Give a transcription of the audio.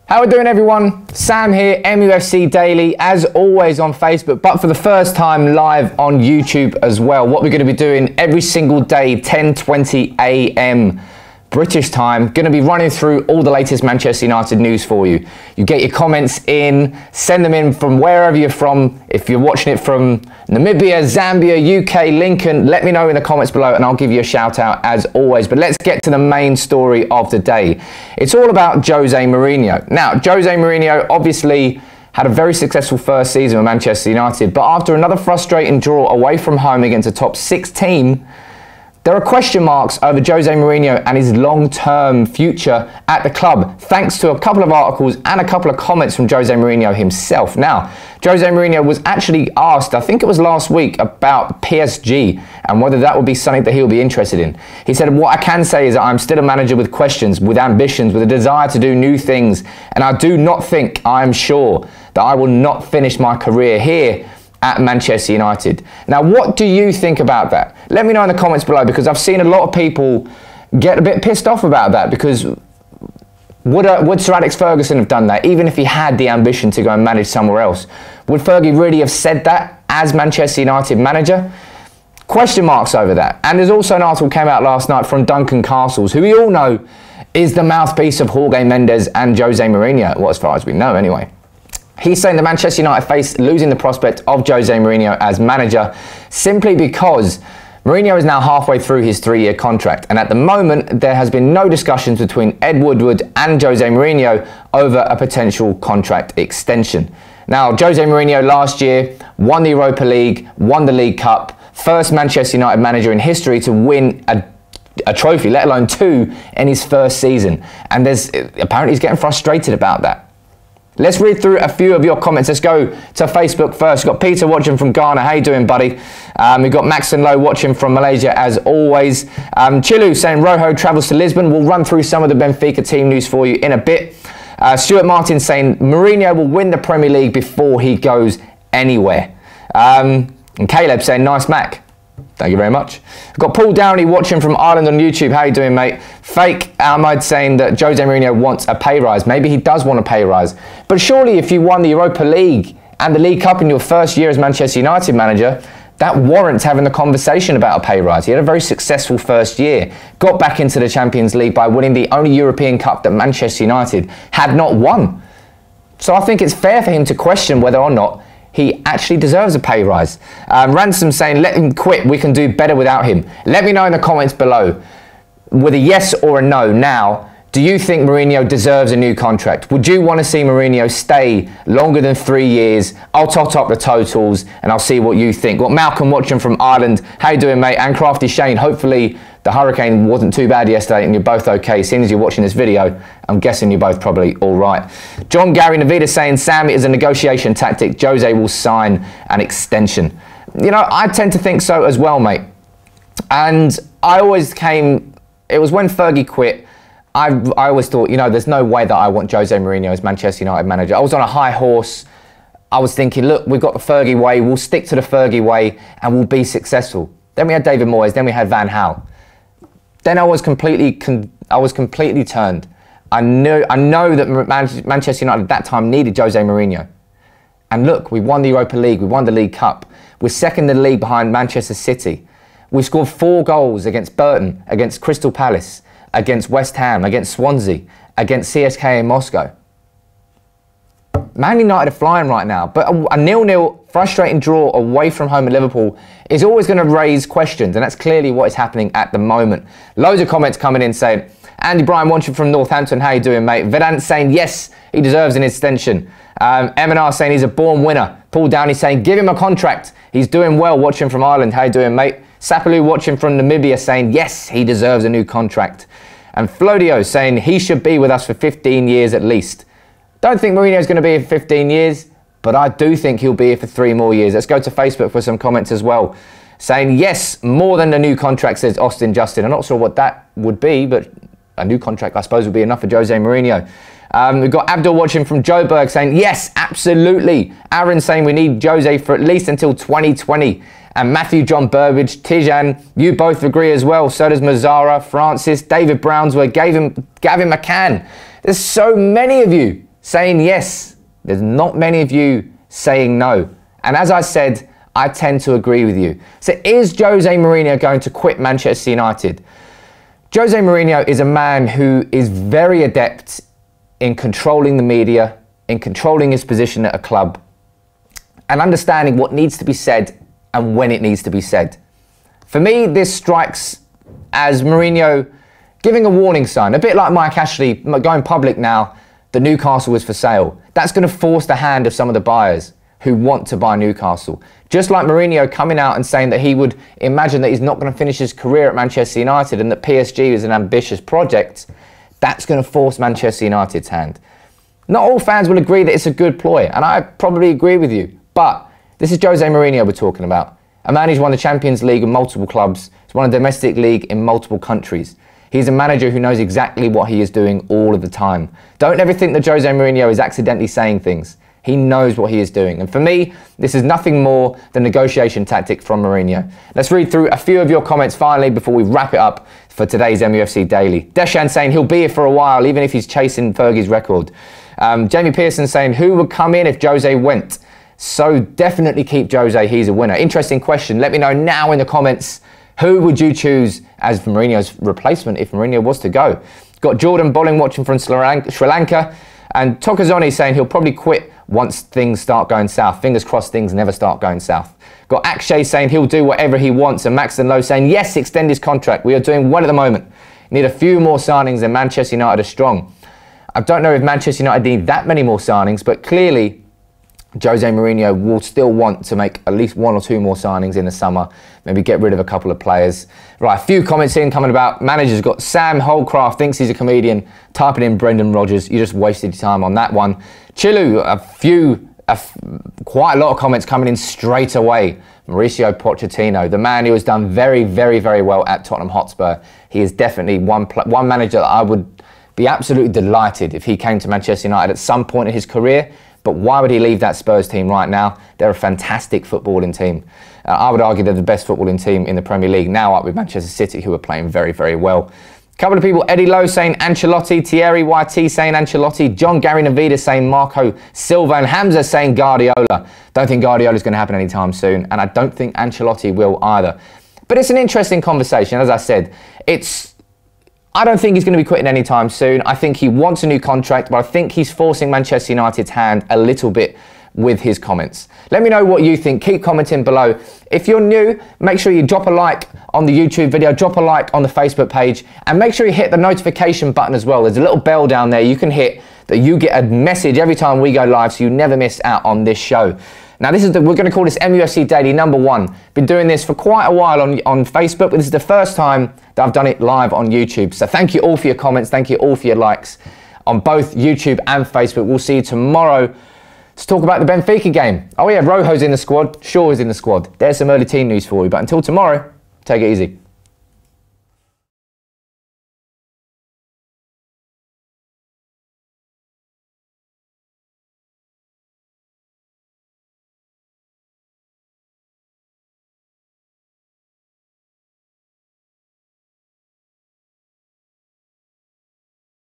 How are we doing, everyone? Sam here, MUFC Daily, as always on Facebook, but for the first time live on YouTube as well. What we're going to be doing every single day, 10:20 a.m. British time, going to be running through all the latest Manchester United news for you. You get your comments in, send them in from wherever you're from. If you're watching it from Namibia, Zambia, UK, Lincoln, let me know in the comments below and I'll give you a shout out as always. But let's get to the main story of the day. It's all about Jose Mourinho. Now, Jose Mourinho obviously had a very successful first season with Manchester United, but after another frustrating draw away from home against a top 6 team, there are question marks over Jose Mourinho and his long-term future at the club, thanks to a couple of articles and a couple of comments from Jose Mourinho himself. Now, Jose Mourinho was actually asked, I think it was last week, about PSG and whether that would be something that he'll be interested in. He said, "What I can say is that I'm still a manager with questions, with ambitions, with a desire to do new things, and I do not think, I'm sure, that I will not finish my career here at Manchester United." Now, what do you think about that? Let me know in the comments below, because I've seen a lot of people get a bit pissed off about that, because would Sir Alex Ferguson have done that, even if he had the ambition to go and manage somewhere else? Would Fergie really have said that as Manchester United manager? Question marks over that. And there's also an article came out last night from Duncan Castles, who we all know is the mouthpiece of Jorge Mendes and Jose Mourinho, well, as far as we know anyway. He's saying that Manchester United face losing the prospect of Jose Mourinho as manager simply because Mourinho is now halfway through his 3-year contract, and at the moment there has been no discussions between Ed Woodward and Jose Mourinho over a potential contract extension. Now, Jose Mourinho last year won the Europa League, won the League Cup, first Manchester United manager in history to win a trophy, let alone 2 in his first season, and apparently he's getting frustrated about that. Let's read through a few of your comments. Let's go to Facebook first. We've got Peter watching from Ghana. How you doing, buddy? We've got Max and Lowe watching from Malaysia, as always. Chilu saying Rojo travels to Lisbon. We'll run through some of the Benfica team news for you in a bit. Stuart Martin saying Mourinho will win the Premier League before he goes anywhere. And Caleb saying nice Mac. Thank you very much. We've got Paul Downey watching from Ireland on YouTube. How you doing, mate? Fake Ahmed saying that Jose Mourinho wants a pay rise. Maybe he does want a pay rise. But surely if you won the Europa League and the League Cup in your first year as Manchester United manager, that warrants having the conversation about a pay rise. He had a very successful first year. Got back into the Champions League by winning the only European Cup that Manchester United had not won. So I think it's fair for him to question whether or not he actually deserves a pay rise. Ransom saying, let him quit, we can do better without him. Let me know in the comments below, with a yes or a no. Now, do you think Mourinho deserves a new contract? Would you want to see Mourinho stay longer than 3 years? I'll tot up the totals and I'll see what you think. Got Malcolm watching from Ireland. How you doing, mate? And Crafty Shane, hopefully the hurricane wasn't too bad yesterday and you're both okay. As soon as you're watching this video, I'm guessing you're both probably all right. John Gary Navida saying, Sam, it is a negotiation tactic. Jose will sign an extension. You know, I tend to think so as well, mate. And I always it was when Fergie quit, I always thought, you know, there's no way that I want Jose Mourinho as Manchester United manager. I was on a high horse. I was thinking, look, we've got the Fergie way. We'll stick to the Fergie way and we'll be successful. Then we had David Moyes. Then we had Van Gaal. Then I was completely turned. I know that Manchester United at that time needed Jose Mourinho. And look, we won the Europa League. We won the League Cup. We're second in the league behind Manchester City. We scored 4 goals against Burton, against Crystal Palace, against West Ham, against Swansea, against CSKA Moscow. Man United are flying right now, but a 0-0 frustrating draw away from home at Liverpool is always going to raise questions, and that's clearly what is happening at the moment. Loads of comments coming in saying, Andy Bryan watching from Northampton, how you doing, mate? Vedant saying, yes, he deserves an extension. M&R saying he's a born winner. Paul Downey saying, give him a contract. He's doing well, watching from Ireland. How you doing, mate? Sapaloo watching from Namibia saying, yes, he deserves a new contract. And Flodio saying he should be with us for 15 years at least. Don't think Mourinho's going to be here for 15 years, but I do think he'll be here for 3 more years. Let's go to Facebook for some comments as well. Saying, yes, more than a new contract, says Austin Justin. I'm not sure what that would be, but a new contract, I suppose, would be enough for Jose Mourinho. We've got Abdul watching from Joburg saying, yes, absolutely. Aaron saying we need Jose for at least until 2020. And Matthew John Burbage, Tijan, you both agree as well. So does Mazzara, Francis, David Brownsworth, Gavin McCann. There's so many of you saying yes. There's not many of you saying no. And as I said, I tend to agree with you. So is Jose Mourinho going to quit Manchester United? Jose Mourinho is a man who is very adept in controlling the media, in controlling his position at a club, and understanding what needs to be said and when it needs to be said. For me, this strikes as Mourinho giving a warning sign, a bit like Mike Ashley going public now that Newcastle is for sale. That's going to force the hand of some of the buyers who want to buy Newcastle. Just like Mourinho coming out and saying that he would imagine that he's not going to finish his career at Manchester United and that PSG is an ambitious project, that's going to force Manchester United's hand. Not all fans will agree that it's a good ploy, and I probably agree with you, but this is Jose Mourinho we're talking about. A man who's won the Champions League in multiple clubs, he's won a domestic league in multiple countries. He's a manager who knows exactly what he is doing all of the time. Don't ever think that Jose Mourinho is accidentally saying things. He knows what he is doing. And for me, this is nothing more than negotiation tactic from Mourinho. Let's read through a few of your comments finally before we wrap it up for today's MUFC Daily. Deshan saying he'll be here for a while, even if he's chasing Fergie's record. Jamie Pearson saying, who would come in if Jose went? So definitely keep Jose, he's a winner. Interesting question. Let me know now in the comments, who would you choose as Mourinho's replacement if Mourinho was to go? Got Jordan Bolling watching from Sri Lanka. And Tokazoni saying he'll probably quit once things start going south. Fingers crossed things never start going south. Got Akshay saying he'll do whatever he wants. And Maxton Lowe saying, yes, extend his contract. We are doing well at the moment. Need a few more signings and Manchester United are strong. I don't know if Manchester United need that many more signings, but clearly Jose Mourinho will still want to make at least one or two more signings in the summer, maybe get rid of a couple of players. Right, a few comments in coming about managers. Got Sam Holcraft thinks he's a comedian, typing in Brendan Rodgers. You just wasted your time on that one. Chilu, quite a lot of comments coming in straight away. Mauricio Pochettino, the man who has done very, very, very well at Tottenham Hotspur. He is definitely one manager that I would be absolutely delighted if he came to Manchester United at some point in his career. But why would he leave that Spurs team right now? They're a fantastic footballing team. I would argue they're the best footballing team in the Premier League, now up with Manchester City, who are playing very, very well. A couple of people, Eddie Lowe saying Ancelotti, Thierry YT saying Ancelotti, John Gary Navida saying Marco Silva, and Hamza saying Guardiola. Don't think Guardiola's going to happen anytime soon, and I don't think Ancelotti will either. But it's an interesting conversation. As I said, I don't think he's going to be quitting anytime soon. I think he wants a new contract, but I think he's forcing Manchester United's hand a little bit with his comments. Let me know what you think. Keep commenting below. If you're new, make sure you drop a like on the YouTube video, drop a like on the Facebook page, and make sure you hit the notification button as well. There's a little bell down there you can hit that you get a message every time we go live so you never miss out on this show. Now, we're going to call this MUFC Daily #1. Been doing this for quite a while on Facebook, but this is the first time that I've done it live on YouTube. So thank you all for your comments. Thank you all for your likes on both YouTube and Facebook. We'll see you tomorrow to talk about the Benfica game. Oh yeah, Rojo's in the squad. Shaw is in the squad. There's some early team news for you. But until tomorrow, take it easy.